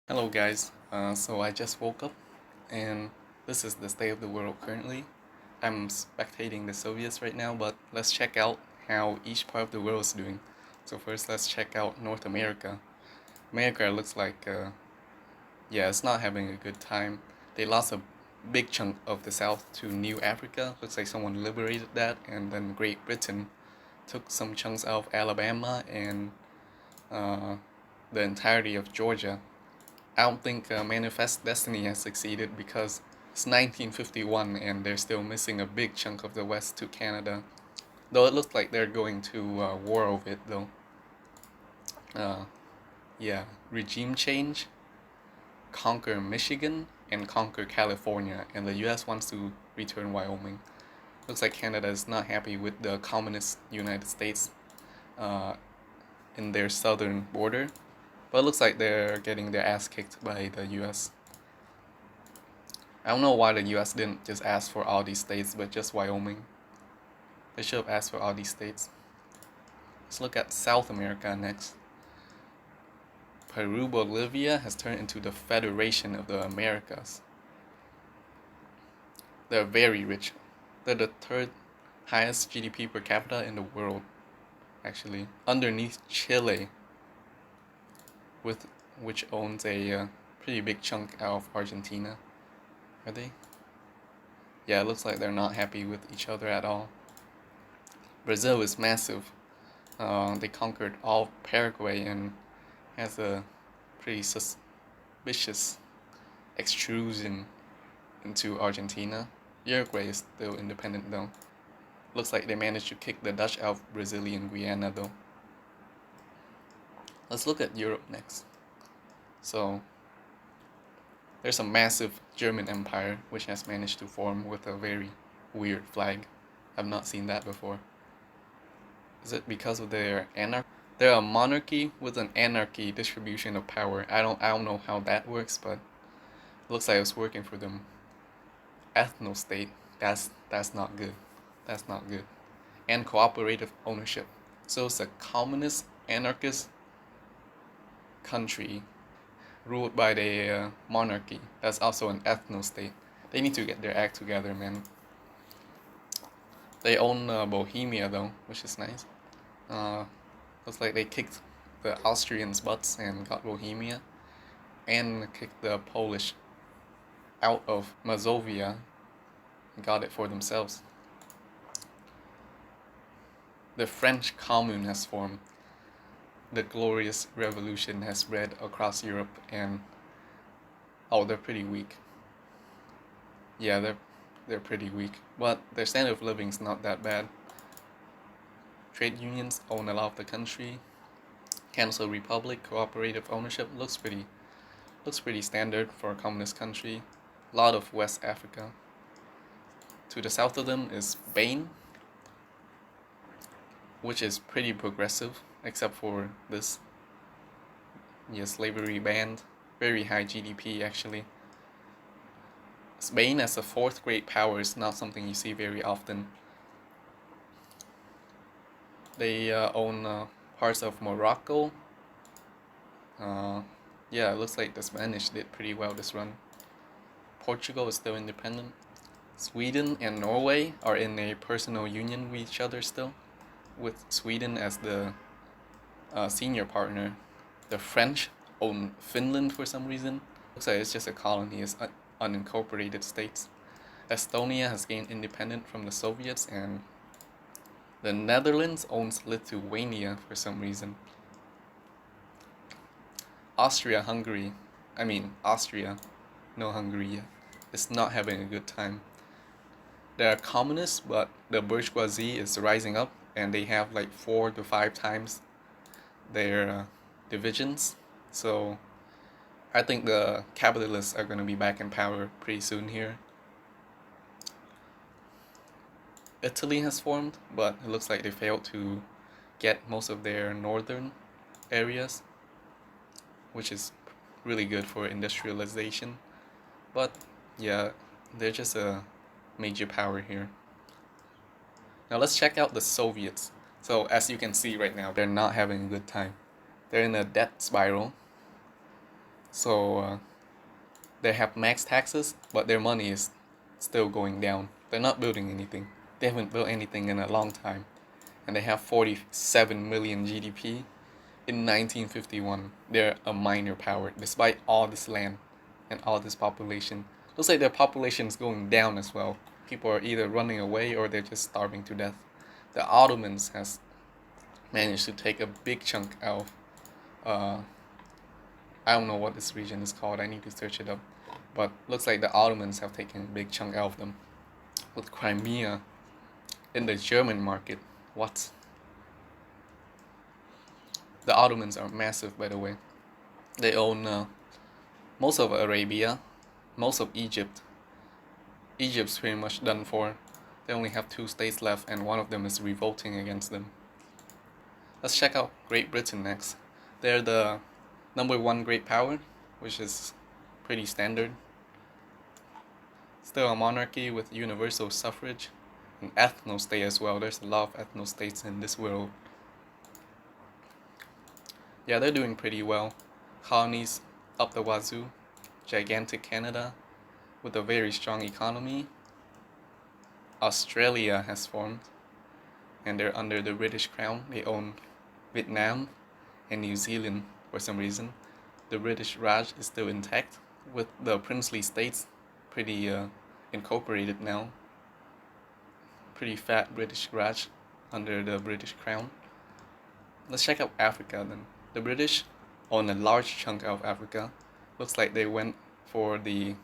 Hello guys, so I just woke up and this is the state of the world currently. I'm spectating the Soviets right now, but let's check out how each part of the world is doing. So first let's check out North America. America looks like, yeah, it's not having a good time. They lost a big chunk of the South to New Africa. Looks like someone liberated that, and then Great Britain took some chunks out of Alabama and uh, the entirety of Georgia. I don't think Manifest Destiny has succeeded because it's 1951 and they're still missing a big chunk of the West to Canada. Though it looks like they're going to war over it though. Uh, yeah, regime change, conquer Michigan, and conquer California, and the US wants to return Wyoming. Looks like Canada is not happy with the communist United States uh, in their southern border, but it looks like they're getting their ass kicked by the US. I don't know why the US didn't just ask for all these states, but just Wyoming. They should have asked for all these states. Let's look at South America next. Peru Bolivia has turned into the Federation of the Americas. They're very rich. They're the third highest GDP per capita in the world, actually, underneath Chile, with which owns a pretty big chunk out of Argentina. Are they? Yeah, it looks like they're not happy with each other at all. Brazil is massive. They conquered all Paraguay and has a pretty suspicious extrusion into Argentina. Uruguay is still independent though. Looks like they managed to kick the Dutch out of Brazilian Guiana though. Let's look at Europe next. So there's a massive German empire which has managed to form with a very weird flag. I've not seen that before. Is it because of their anarchy? They're a monarchy with an anarchy distribution of power. I don't know how that works, but it looks like it's working for them. Ethno state. That's not good. That's not good. And cooperative ownership. So it's a communist anarchist country ruled by the monarchy. That's also an ethno state. They need to get their act together, man. They own Bohemia though, which is nice. Looks like they kicked the Austrians' butts and got Bohemia, and kicked the Polish out of Mazovia and got it for themselves. The French Commune has formed. The glorious revolution has spread across Europe, and they're pretty weak. Yeah, they're pretty weak, but their standard of living is not that bad. Trade unions own a lot of the country. Council Republic, cooperative ownership looks pretty standard for a communist country. A lot of West Africa. To the south of them is Spain, which is pretty progressive, except for this. Yeah, slavery banned. Very high GDP actually. Spain as a fourth great power is not something you see very often. They own parts of Morocco. Yeah, it looks like the Spanish did pretty well this run. Portugal is still independent. Sweden and Norway are in a personal union with each other still, with Sweden as the senior partner. The French own Finland for some reason. Looks like it's just a colony, it's unincorporated states. Estonia has gained independence from the Soviets, and the Netherlands owns Lithuania for some reason. Austria, no Hungary yet, is not having a good time. They are communists, but the bourgeoisie is rising up, and they have like 4 to 5 times their divisions. So I think the capitalists are going to be back in power pretty soon here. Italy has formed, but it looks like they failed to get most of their northern areas, which is really good for industrialization. But yeah, they're just a major power here. Now let's check out the Soviets. So as you can see right now, they're not having a good time. They're in a debt spiral. So they have max taxes, but their money is still going down. They're not building anything. They haven't built anything in a long time. And they have 47 million GDP. In 1951, they're a minor power, despite all this land and all this population. Looks like their population is going down as well. People are either running away or they're just starving to death. The Ottomans has managed to take a big chunk out. I don't know what this region is called. I need to search it up. But looks like the Ottomans have taken a big chunk out of them. With Crimea in the German market. What? The Ottomans are massive, by the way. They own most of Arabia, most of Egypt. Egypt's pretty much done for. They only have 2 states left, and one of them is revolting against them. Let's check out Great Britain next. They're the #1 great power, which is pretty standard. Still a monarchy with universal suffrage, an ethno-state as well. There's a lot of ethno-states in this world. Yeah, they're doing pretty well. Colonies up the wazoo. Gigantic Canada with a very strong economy. Australia has formed, and they're under the British Crown. They own Vietnam and New Zealand for some reason. The British Raj is still intact, with the princely states pretty incorporated now. Pretty fat British Raj under the British Crown. Let's check out Africa then. The British own a large chunk of Africa. Looks like they went for the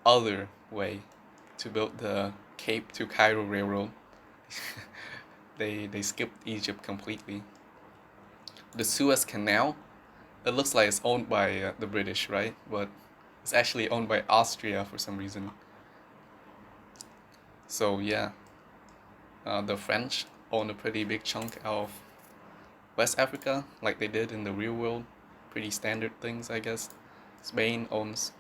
other way to build the Cape to Cairo Railroad. They skipped Egypt completely. The Suez Canal, it looks like it's owned by the British, right? But it's actually owned by Austria for some reason. So yeah, the French own a pretty big chunk of West Africa, like they did in the real world. Pretty standard things, I guess. Spain owns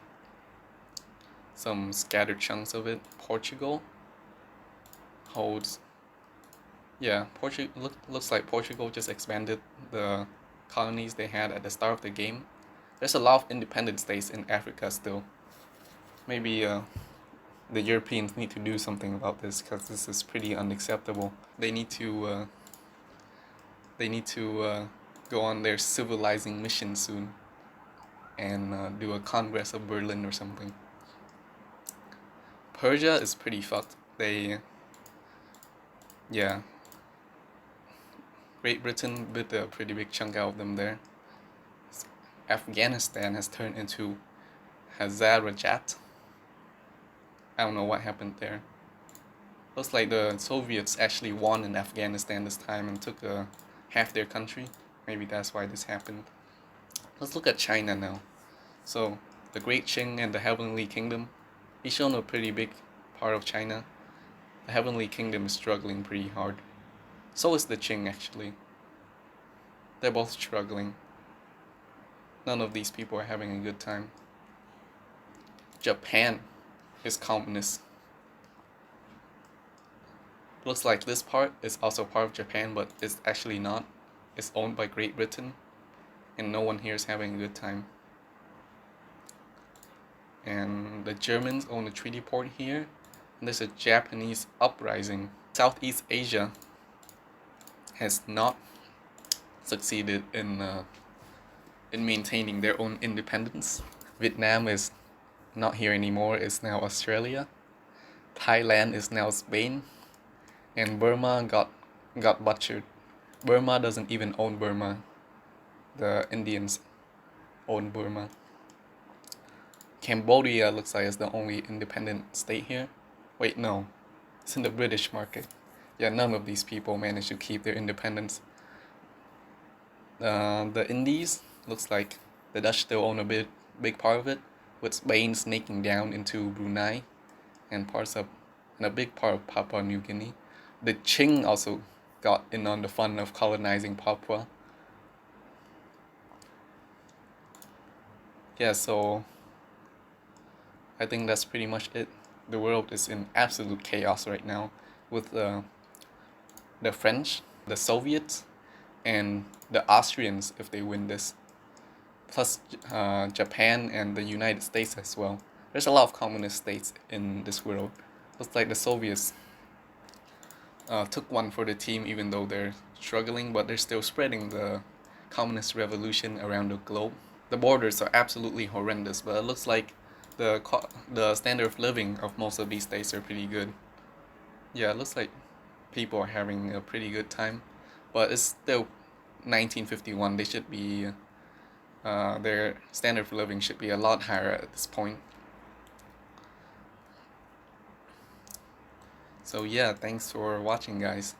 some scattered chunks of it. Portugal holds. Yeah, looks like Portugal just expanded the colonies they had at the start of the game. There's a lot of independent states in Africa still. Maybe the Europeans need to do something about this, because this is pretty unacceptable. They need to go on their civilizing mission soon and do a Congress of Berlin or something. Persia is pretty fucked. Yeah, Great Britain bit a pretty big chunk out of them there. Afghanistan has turned into Hazarajat. I don't know what happened there. Looks like the Soviets actually won in Afghanistan this time and took half their country. Maybe that's why this happened. Let's look at China now. So, the Great Qing and the Heavenly Kingdom, each own a pretty big part of China. The Heavenly Kingdom is struggling pretty hard. So is the Qing, actually. They're both struggling. None of these people are having a good time. Japan is communist. Looks like this part is also part of Japan, but it's actually not. It's owned by Great Britain, and no one here is having a good time. And the Germans own a treaty port here, and there's a Japanese uprising. Southeast Asia has not succeeded in maintaining their own independence. Vietnam is not here anymore, it's now Australia. Thailand is now Spain. And Burma got butchered. Burma doesn't even own Burma. The Indians own Burma. Cambodia looks like it's the only independent state here. Wait, no. It's in the British market. Yeah, none of these people managed to keep their independence. The Indies, looks like the Dutch still own a big part of it, with Spain snaking down into Brunei and a big part of Papua New Guinea. The Qing also got in on the fun of colonizing Papua. Yeah, so I think that's pretty much it. The world is in absolute chaos right now, with the French, the Soviets, and the Austrians, if they win this. plus Japan and the United States as well. There's a lot of communist states in this world. Looks like the Soviets took one for the team, even though they're struggling, but they're still spreading the communist revolution around the globe. The borders are absolutely horrendous, but it looks like the standard of living of most of these states are pretty good. Yeah, it looks like people are having a pretty good time, but it's still 1951. They should be their standard of living should be a lot higher at this point. So yeah, thanks for watching, guys.